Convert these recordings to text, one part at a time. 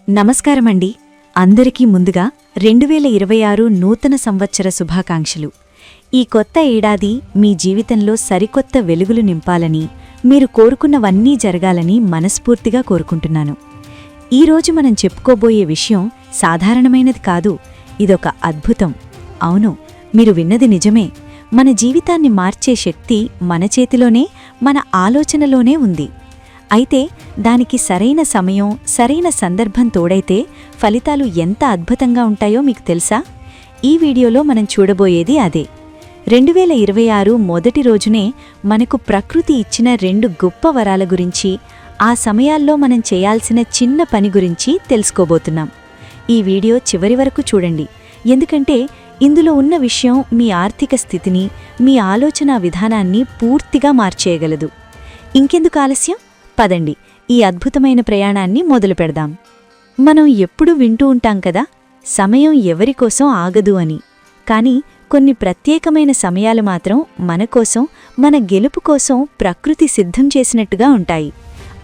నమస్కారమండి. అందరికీ ముందుగా 2026 నూతన సంవత్సర శుభాకాంక్షలు. ఈ కొత్త ఏడాది మీ జీవితంలో సరికొత్త వెలుగులు నింపాలని, మీరు కోరుకున్నవన్నీ జరగాలని మనస్ఫూర్తిగా కోరుకుంటున్నాను. ఈరోజు మనం చెప్పుకోబోయే విషయం సాధారణమైనది కాదు, ఇదొక అద్భుతం. అవును, మీరు విన్నది నిజమే. మన జీవితాన్ని మార్చే శక్తి మన చేతిలోనే, మన ఆలోచనలోనే ఉంది. అయితే దానికి సరైన సమయం, సరైన సందర్భం తోడైతే ఫలితాలు ఎంత అద్భుతంగా ఉంటాయో మీకు తెలుసా? ఈ వీడియోలో మనం చూడబోయేది అదే. 2026 మొదటి రోజునే మనకు ప్రకృతి ఇచ్చిన 2 గొప్ప వరాల గురించి, ఆ సమయాల్లో మనం చేయాల్సిన చిన్న పని గురించి తెలుసుకోబోతున్నాం. ఈ వీడియో చివరి వరకు చూడండి, ఎందుకంటే ఇందులో ఉన్న విషయం మీ ఆర్థిక స్థితిని, మీ ఆలోచనా విధానాన్ని పూర్తిగా మార్చేయగలదు. ఇంకెందుకు ఆలస్యం? పదండి, ఈ అద్భుతమైన ప్రయాణాన్ని మొదలు పెడదాం. మనం ఎప్పుడూ వింటూ ఉంటాం కదా, సమయం ఎవరికోసం ఆగదు అని. కానీ కొన్ని ప్రత్యేకమైన సమయాలు మాత్రం మనకోసం, మన గెలుపు కోసం ప్రకృతి సిద్ధం చేసినట్టుగా ఉంటాయి.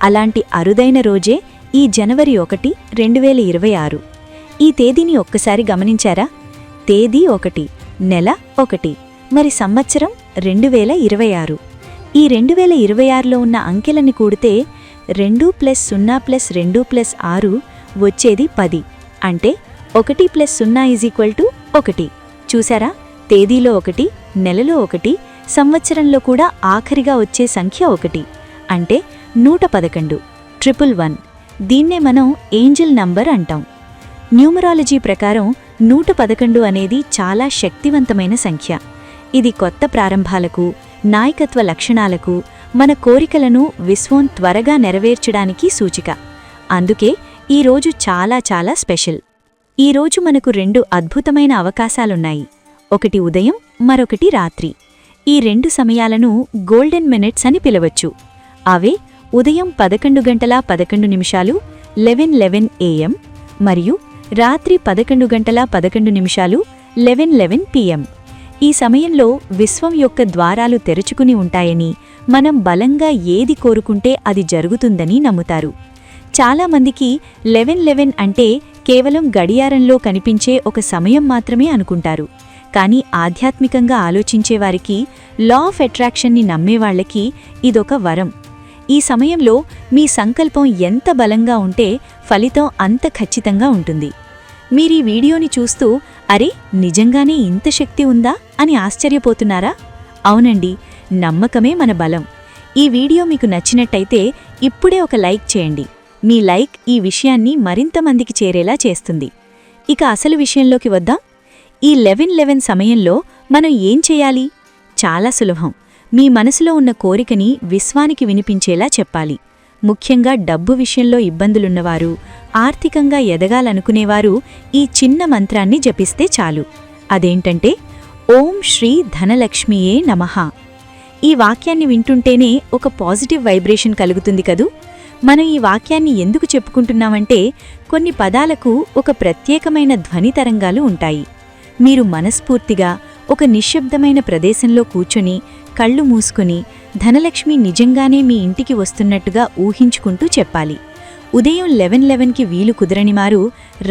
అలాంటి అరుదైన రోజే ఈ జనవరి 1, 2026. ఈ తేదీని ఒక్కసారి గమనించారా? తేదీ 1, నెల 1, మరి సంవత్సరం 2026. ఈ 2026లో ఉన్న అంకెలని కూడితే 2 + 0 + 2 + 6 వచ్చేది 10. అంటే 1 + 0 1. చూసారా? తేదీలో 1, నెలలో 1, సంవత్సరంలో కూడా ఆఖరిగా వచ్చే సంఖ్య 1. అంటే 111, 111. దీన్నే మనం ఏంజల్ నంబర్ అంటాం. న్యూమరాలజీ ప్రకారం 111 అనేది చాలా శక్తివంతమైన సంఖ్య. ఇది కొత్త ప్రారంభాలకు, నాయకత్వ లక్షణాలకు, మన కోరికలను విశ్వం త్వరగా నెరవేర్చడానికి సూచిక. అందుకే ఈరోజు చాలా చాలా స్పెషల్. ఈరోజు మనకు 2 అద్భుతమైన అవకాశాలున్నాయి. ఒకటి ఉదయం, మరొకటి రాత్రి. ఈ 2 సమయాలను గోల్డెన్ మినిట్స్ అని పిలవచ్చు. అవే ఉదయం 11:11 11:11 AM మరియు రాత్రి 11:11 11:11 PM. ఈ సమయంలో విశ్వం యొక్క ద్వారాలు తెరుచుకుని ఉంటాయని, మనం బలంగా ఏది కోరుకుంటే అది జరుగుతుందని నమ్ముతారు. చాలామందికి 11:11 అంటే కేవలం గడియారంలో కనిపించే ఒక సమయం మాత్రమే అనుకుంటారు. కానీ ఆధ్యాత్మికంగా ఆలోచించేవారికి, లా ఆఫ్ అట్రాక్షన్ని నమ్మేవాళ్లకి ఇదొక వరం. ఈ సమయంలో మీ సంకల్పం ఎంత బలంగా ఉంటే ఫలితం అంత ఖచ్చితంగా ఉంటుంది. మీరీ వీడియోని చూస్తూ అరే, నిజంగానే ఇంత శక్తి ఉందా అని ఆశ్చర్యపోతున్నారా? అవునండి, నమ్మకమే మన బలం. ఈ వీడియో మీకు నచ్చినట్టయితే ఇప్పుడే ఒక లైక్ చేయండి. మీ లైక్ ఈ విషయాన్ని మరింత మందికి చేరేలా చేస్తుంది. ఇక అసలు విషయంలోకి వద్దాం. ఈ 11:11 సమయంలో మనం ఏం చేయాలి? చాలా సులభం. మీ మనసులో ఉన్న కోరికని విశ్వానికి వినిపించేలా చెప్పాలి. ముఖ్యంగా డబ్బు విషయంలో ఇబ్బందులున్నవారు, ఆర్థికంగా ఎదగాలనుకునేవారు ఈ చిన్న మంత్రాన్ని జపిస్తే చాలు. అదేంటంటే ఓం శ్రీ ధనలక్ష్మియే నమః. ఈ వాక్యాన్ని వింటుంటేనే ఒక పాజిటివ్ వైబ్రేషన్ కలుగుతుంది కదూ. మనం ఈ వాక్యాన్ని ఎందుకు చెప్పుకుంటున్నామంటే కొన్ని పదాలకు ఒక ప్రత్యేకమైన ధ్వని తరంగాలు ఉంటాయి. మీరు మనస్ఫూర్తిగా ఒక నిశ్శబ్దమైన ప్రదేశంలో కూర్చొని కళ్ళు మూసుకుని ధనలక్ష్మి నిజంగానే మీ ఇంటికి వస్తున్నట్టుగా ఊహించుకుంటూ చెప్పాలి. ఉదయం 11:11కి వీలు కుదరనివారు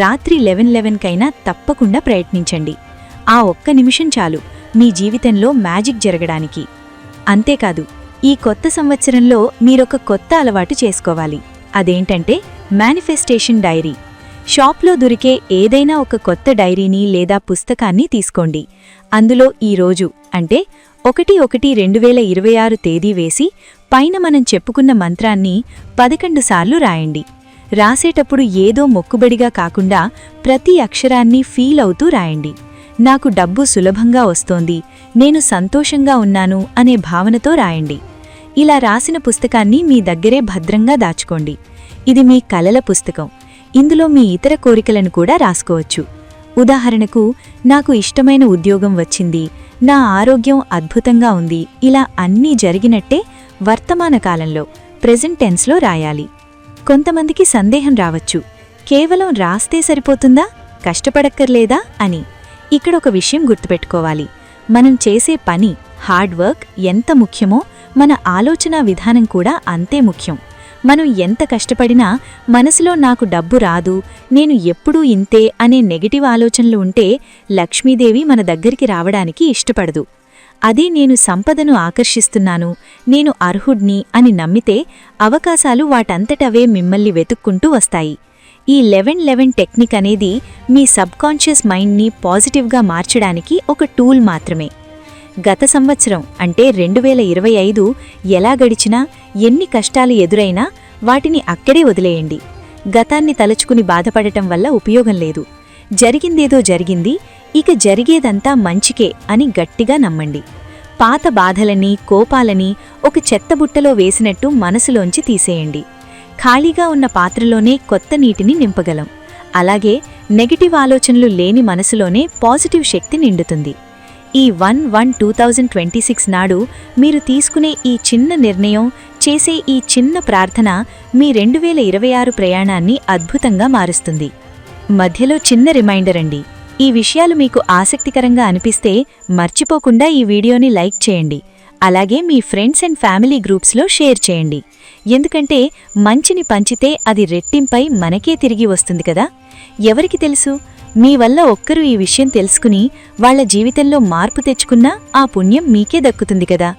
రాత్రి 11:11కైనా తప్పకుండా ప్రయత్నించండి. ఆ ఒక్క నిమిషం చాలు మీ జీవితంలో మ్యాజిక్ జరగడానికి. అంతేకాదు, ఈ కొత్త సంవత్సరంలో మీరొక కొత్త అలవాటు చేసుకోవాలి. అదేంటంటే మేనిఫెస్టేషన్ డైరీ. షాప్లో దొరికే ఏదైనా ఒక కొత్త డైరీని లేదా పుస్తకాన్ని తీసుకోండి. అందులో ఈరోజు అంటే 1/1/2026 తేదీ వేసి పైన మనం చెప్పుకున్న మంత్రాన్ని 11 సార్లు రాయండి. రాసేటప్పుడు ఏదో మొక్కుబడిగా కాకుండా ప్రతి అక్షరాన్ని ఫీల్ అవుతూ రాయండి. నాకు డబ్బు సులభంగా వస్తోంది, నేను సంతోషంగా ఉన్నాను అనే భావనతో రాయండి. ఇలా రాసిన పుస్తకాన్ని మీ దగ్గరే భద్రంగా దాచుకోండి. ఇది మీ కలల పుస్తకం. ఇందులో మీ ఇతర కోరికలను కూడా రాసుకోవచ్చు. ఉదాహరణకు, నాకు ఇష్టమైన ఉద్యోగం వచ్చింది, నా ఆరోగ్యం అద్భుతంగా ఉంది, ఇలా అన్నీ జరిగినట్టే వర్తమాన కాలంలో ప్రెజెంట్ టెన్స్లో రాయాలి. కొంతమందికి సందేహం రావచ్చు, కేవలం రాస్తే సరిపోతుందా, కష్టపడక్కర్లేదా అని. ఇక్కడొక విషయం గుర్తుపెట్టుకోవాలి. మనం చేసే పని, హార్డ్ వర్క్ ఎంత ముఖ్యమో మన ఆలోచనా విధానం కూడా అంతే ముఖ్యం. మనం ఎంత కష్టపడినా మనసులో నాకు డబ్బు రాదు, నేను ఎప్పుడూ ఇంతే అనే నెగటివ్ ఆలోచనలు ఉంటే లక్ష్మీదేవి మన దగ్గరికి రావడానికి ఇష్టపడదు. అదే నేను సంపదను ఆకర్షిస్తున్నాను, నేను అర్హుడ్ని అని నమ్మితే అవకాశాలు వాటంతటవే మిమ్మల్ని వెతుక్కుంటూ వస్తాయి. ఈ 1111 టెక్నిక్ అనేది మీ సబ్కాన్షియస్ మైండ్ని పాజిటివ్గా మార్చడానికి ఒక టూల్ మాత్రమే. గత సంవత్సరం అంటే 2025 ఎలా గడిచినా, ఎన్ని కష్టాలు ఎదురైనా వాటిని అక్కడే వదిలేయండి. గతాన్ని తలుచుకుని బాధపడటం వల్ల ఉపయోగం లేదు. జరిగిందేదో జరిగింది, ఇక జరిగేదంతా మంచికే అని గట్టిగా నమ్మండి. పాత బాధలని, కోపాలని ఒక చెత్తబుట్టలో వేసినట్టు మనసులోంచి తీసేయండి. ఖాళీగా ఉన్న పాత్రలోనే కొత్త నీటిని నింపగలం. అలాగే నెగటివ్ ఆలోచనలు లేని మనసులోనే పాజిటివ్ శక్తి నిండుతుంది. ఈ 1/1/2026 నాడు మీరు తీసుకునే ఈ చిన్న నిర్ణయం, చేసే ఈ చిన్న ప్రార్థన మీ 2026 ప్రయాణాన్ని అద్భుతంగా మారుస్తుంది. మధ్యలో చిన్న రిమైండర్ అండి, ఈ విషయాలు మీకు ఆసక్తికరంగా అనిపిస్తే మర్చిపోకుండా ఈ వీడియోని లైక్ చేయండి. అలాగే మీ ఫ్రెండ్స్ అండ్ ఫ్యామిలీ గ్రూప్స్లో షేర్ చేయండి. ఎందుకంటే మంచిని పంచితే అది రెట్టింపై మనకే తిరిగి వస్తుంది కదా. ఎవరికి తెలుసు, మీ వల్ల ఒక్కరు ఈ విషయం తెలుసుకుని వాళ్ల జీవితంలో మార్పు తెచ్చుకున్నా ఆ పుణ్యం మీకే దక్కుతుంది కదా.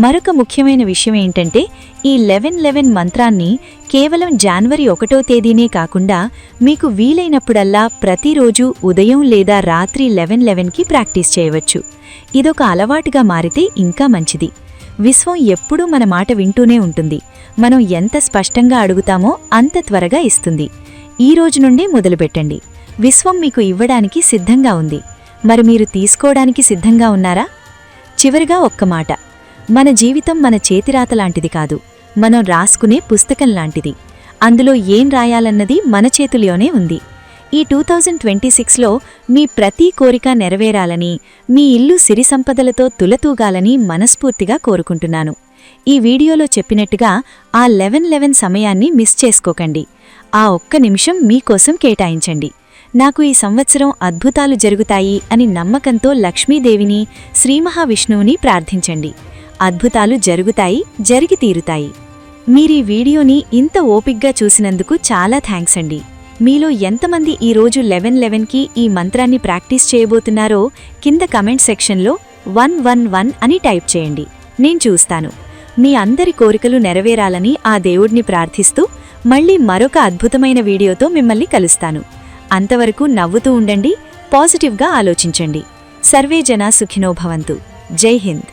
మరొక ముఖ్యమైన విషయం ఏంటంటే, ఈ 1111 మంత్రాన్ని కేవలం జనవరి 1వ తేదీనే కాకుండా మీకు వీలైనప్పుడల్లా ప్రతిరోజు ఉదయం లేదా రాత్రి 1111కి ప్రాక్టీస్ చేయవచ్చు. ఇదొక అలవాటుగా మారితే ఇంకా మంచిది. విశ్వం ఎప్పుడూ మన మాట వింటూనే ఉంటుంది. మనం ఎంత స్పష్టంగా అడుగుతామో అంత త్వరగా ఇస్తుంది. ఈ రోజు నుండే మొదలుపెట్టండి. విశ్వం మీకు ఇవ్వడానికి సిద్ధంగా ఉంది. మరి మీరు తీసుకోవడానికి సిద్ధంగా ఉన్నారా? చివరిగా ఒక్క మాట, మన జీవితం మన చేతిరాతలాంటిది కాదు, మనం రాసుకునే పుస్తకం లాంటిది. అందులో ఏం రాయాలన్నది మన చేతుల్లోనే ఉంది. ఈ 2026లో మీ ప్రతి కోరిక నెరవేరాలని, మీ ఇల్లు సిరి సంపదలతో తులతూగాలని మనస్ఫూర్తిగా కోరుకుంటున్నాను. ఈ వీడియోలో చెప్పినట్టుగా ఆ 1111 సమయాన్ని మిస్ చేసుకోకండి. ఆ ఒక్క నిమిషం మీకోసం కేటాయించండి. నాకు ఈ సంవత్సరం అద్భుతాలు జరుగుతాయి అని నమ్మకంతో లక్ష్మీదేవిని, శ్రీమహావిష్ణువుని ప్రార్థించండి. అద్భుతాలు జరుగుతాయి, జరిగి తీరుతాయి. మీరీ వీడియోని ఇంత ఓపిగ్గా చూసినందుకు చాలా థ్యాంక్స్ అండి. మీలో ఎంతమంది ఈరోజు 1111కి ఈ మంత్రాన్ని ప్రాక్టీస్ చేయబోతున్నారో కింద కమెంట్ సెక్షన్లో 111 అని టైప్ చేయండి. నేను చూస్తాను. మీ అందరి కోరికలు నెరవేరాలని ఆ దేవుడిని ప్రార్థిస్తూ మళ్ళీ మరొక అద్భుతమైన వీడియోతో మిమ్మల్ని కలుస్తాను. అంతవరకు నవ్వుతూ ఉండండి, పాజిటివ్గా ఆలోచించండి. సర్వే జనా సుఖినో భవంతు. జై హింద్.